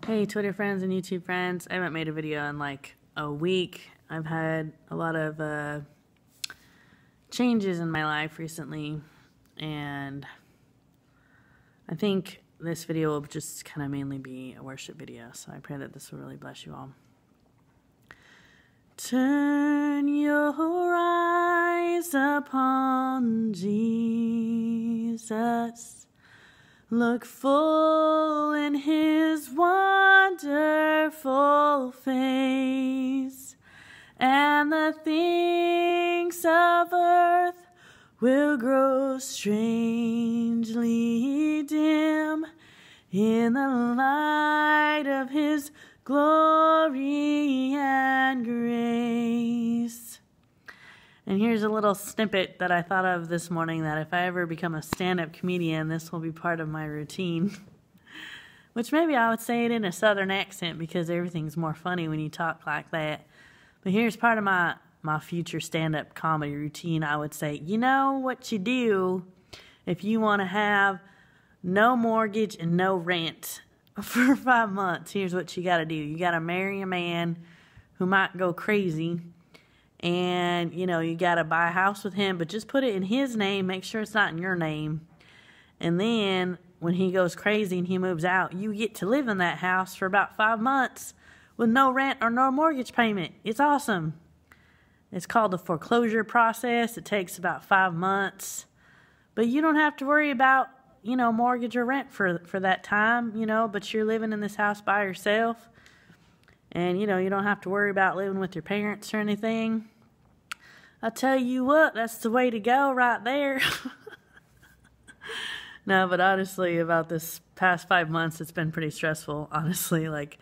Hey, Twitter friends and YouTube friends. I haven't made a video in like a week. I've had a lot of changes in my life recently, and I think this video will just kind of mainly be a worship video, so I pray that this will really bless you all. Turn your eyes upon Jesus. Look full in his wonderful face, and the things of earth will grow strangely dim in the light of his glory and grace. And here's a little snippet that I thought of this morning, that if I ever become a stand-up comedian, this will be part of my routine. Which maybe I would say it in a southern accent, because everything's more funny when you talk like that. But here's part of my future stand-up comedy routine. I would say, you know what you do if you want to have no mortgage and no rent for 5 months? Here's what you got to do. You got to marry a man who might go crazy. And, you know, you got to buy a house with him, but just put it in his name. Make sure it's not in your name. And then when he goes crazy and he moves out, you get to live in that house for about 5 months with no rent or no mortgage payment. It's awesome. It's called the foreclosure process. It takes about 5 months. But you don't have to worry about, you know, mortgage or rent for that time, you know, but you're living in this house by yourself. And, you know, you don't have to worry about living with your parents or anything. I tell you what, that's the way to go right there. No, but honestly, about this past 5 months, it's been pretty stressful, honestly. Like,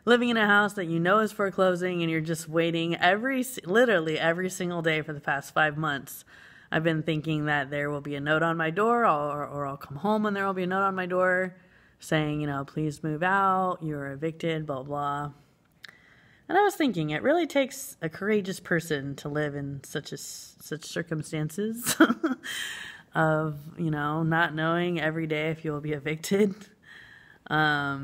living in a house that you know is foreclosing, and you're just waiting literally every single day for the past 5 months. I've been thinking that there will be a note on my door, or I'll come home and there will be a note on my door saying, you know, please move out, you're evicted, blah, blah. And I was thinking, it really takes a courageous person to live in such circumstances of, you know, not knowing every day if you'll be evicted. I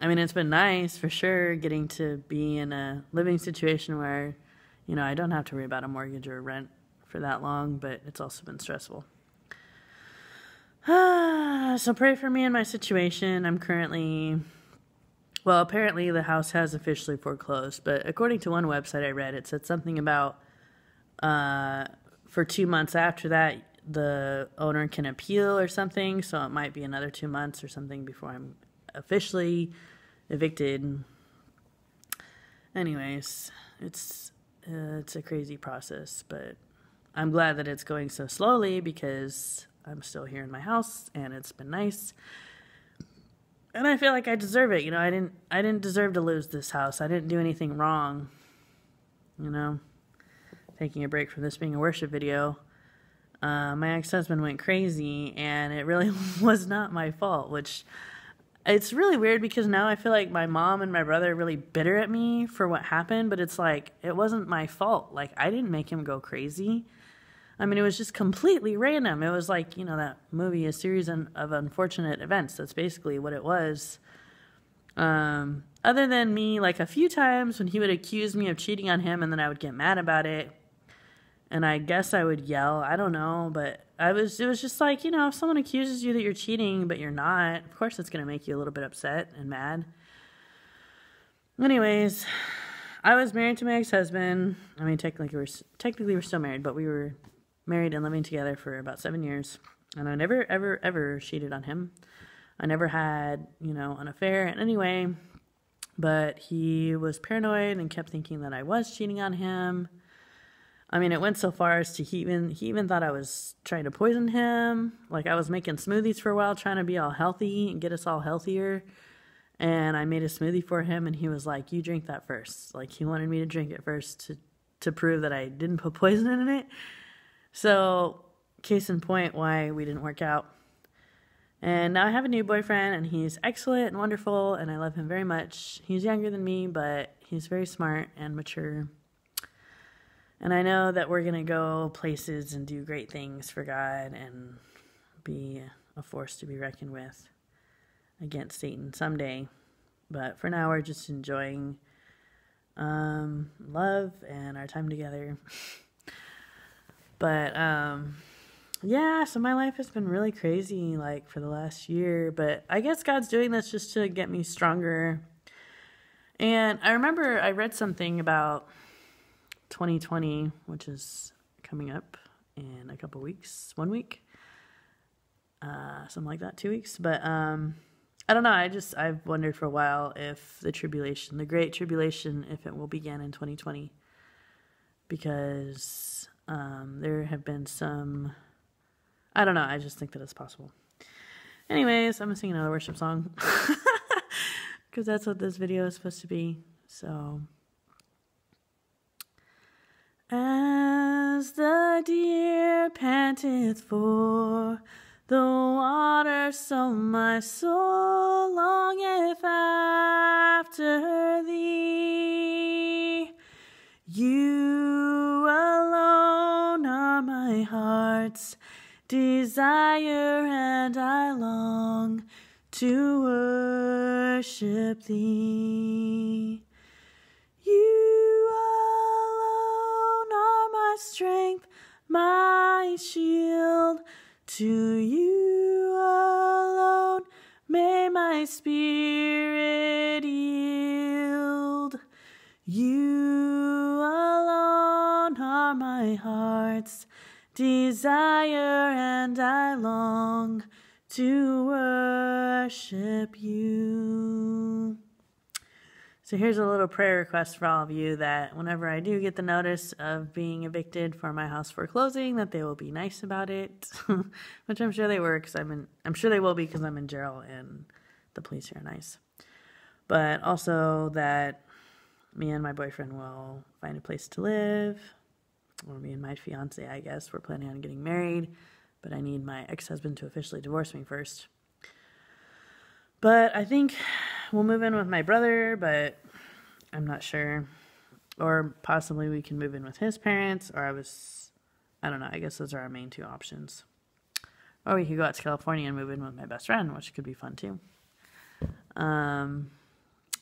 mean, it's been nice for sure getting to be in a living situation where, you know, I don't have to worry about a mortgage or rent for that long, but it's also been stressful. So pray for me in my situation. I'm currently... Well, apparently the house has officially foreclosed, but according to one website I read, it said something about for 2 months after that, the owner can appeal or something, so it might be another 2 months or something before I'm officially evicted. Anyways, it's a crazy process, but I'm glad that it's going so slowly because I'm still here in my house, and it's been nice. And I feel like I deserve it. You know, I didn't deserve to lose this house. I didn't do anything wrong. You know, taking a break from this being a worship video, my ex-husband went crazy, and it really was not my fault, which it's really weird because now I feel like my mom and my brother are really bitter at me for what happened, but it's like, it wasn't my fault. Like, I didn't make him go crazy. I mean, it was just completely random. It was like, you know, that movie, A Series of Unfortunate Events. That's basically what it was. Other than me, like a few times when he would accuse me of cheating on him, and then I would get mad about it. And I guess I would yell. I don't know. But it was just like, you know, if someone accuses you that you're cheating, but you're not, of course it's going to make you a little bit upset and mad. Anyways, I was married to my ex-husband. I mean, technically we're still married, but we were married and living together for about 7 years, and I never, ever, ever cheated on him. I never had, you know, an affair in any way, but he was paranoid and kept thinking that I was cheating on him. I mean, it went so far as to he even thought I was trying to poison him. Like, I was making smoothies for a while, trying to be all healthy and get us all healthier, and I made a smoothie for him, and he was like, you drink that first. Like, he wanted me to drink it first to prove that I didn't put poison in it. So, case in point, why we didn't work out. And now I have a new boyfriend, and he's excellent and wonderful, and I love him very much. He's younger than me, but he's very smart and mature. And I know that we're going to go places and do great things for God and be a force to be reckoned with against Satan someday. But for now, we're just enjoying love and our time together. But yeah, so my life has been really crazy, like, for the last year. But I guess God's doing this just to get me stronger. And I remember I read something about 2020, which is coming up in a couple weeks, 1 week, something like that, 2 weeks. But I don't know. I've wondered for a while if the tribulation, the great tribulation, if it will begin in 2020, because there have been some, I don't know. I just think that it's possible. Anyways, I'm going to sing another worship song because that's what this video is supposed to be. So, as the deer panteth for the water, so my soul longeth after thee. You alone are my heart's desire, and I long to worship thee. You alone are my strength, my shield. To you alone may my spirit yield. You alone are my heart's desire, and I long to worship you. So here's a little prayer request for all of you, that whenever I do get the notice of being evicted for my house foreclosing, that they will be nice about it, which I'm sure they were, because I'm sure they will be, because I'm in jail and the police here are nice. But also that me and my boyfriend will find a place to live, or me and my fiance, I guess. We're planning on getting married, but I need my ex-husband to officially divorce me first. But I think we'll move in with my brother, but I'm not sure. Or possibly we can move in with his parents, or I don't know. I guess those are our main two options. Or we could go out to California and move in with my best friend, which could be fun too.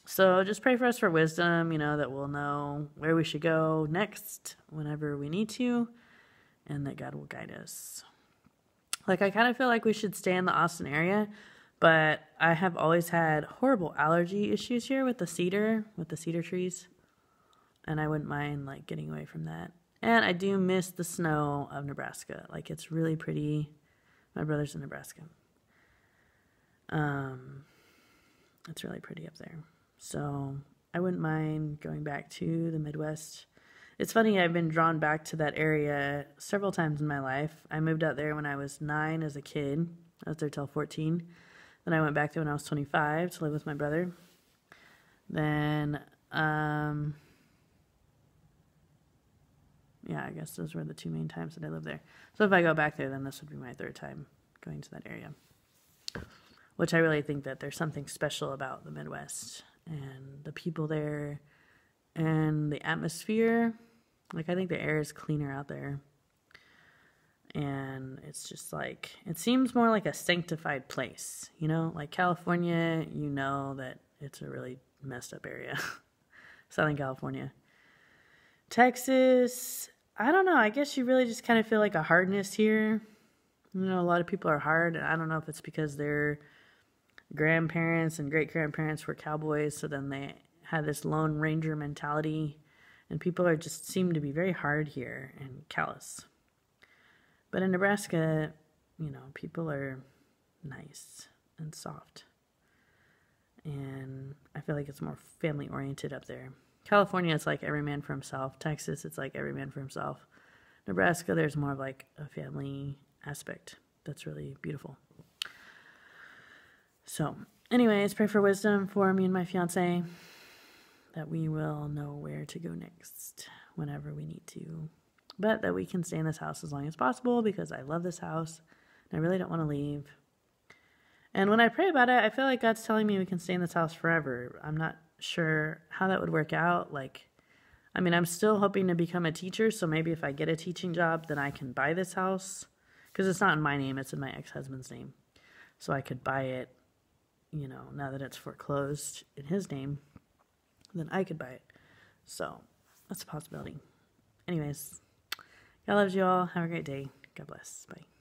So just pray for us for wisdom, that we'll know where we should go next whenever we need to, and that God will guide us. Like, I kind of feel like we should stay in the Austin area, but I have always had horrible allergy issues here with the cedar trees. And I wouldn't mind, like, getting away from that. And I do miss the snow of Nebraska. Like, it's really pretty. My brother's in Nebraska. It's really pretty up there. So I wouldn't mind going back to the Midwest. It's funny, I've been drawn back to that area several times in my life. I moved out there when I was 9 as a kid. I was there till 14. Then I went back there when I was 25 to live with my brother. Then, yeah, I guess those were the two main times that I lived there. So if I go back there, then this would be my third time going to that area. Which I really think that there's something special about the Midwest and the people there and the atmosphere. Like, I think the air is cleaner out there. And it's just like, it seems more like a sanctified place, like California, that it's a really messed up area. Southern California. Texas, I don't know. I guess you really just kind of feel like a hardness here. A lot of people are hard, and I don't know if it's because their grandparents and great-grandparents were cowboys, so then they had this Lone Ranger mentality, and people seem to be very hard here and callous. But in Nebraska, people are nice and soft. And I feel like it's more family-oriented up there. California, it's like every man for himself. Texas, it's like every man for himself. Nebraska, there's more of like a family aspect that's really beautiful. So, anyways, pray for wisdom for me and my fiance, that we will know where to go next whenever we need to. But that we can stay in this house as long as possible, because I love this house and I really don't want to leave. And when I pray about it, I feel like God's telling me we can stay in this house forever. I'm not sure how that would work out. I'm still hoping to become a teacher, so maybe if I get a teaching job, then I can buy this house. Because it's not in my name, it's in my ex-husband's name. So I could buy it you know, now that it's foreclosed in his name, then I could buy it. So that's a possibility. Anyways, God loves you all. Have a great day. God bless. Bye.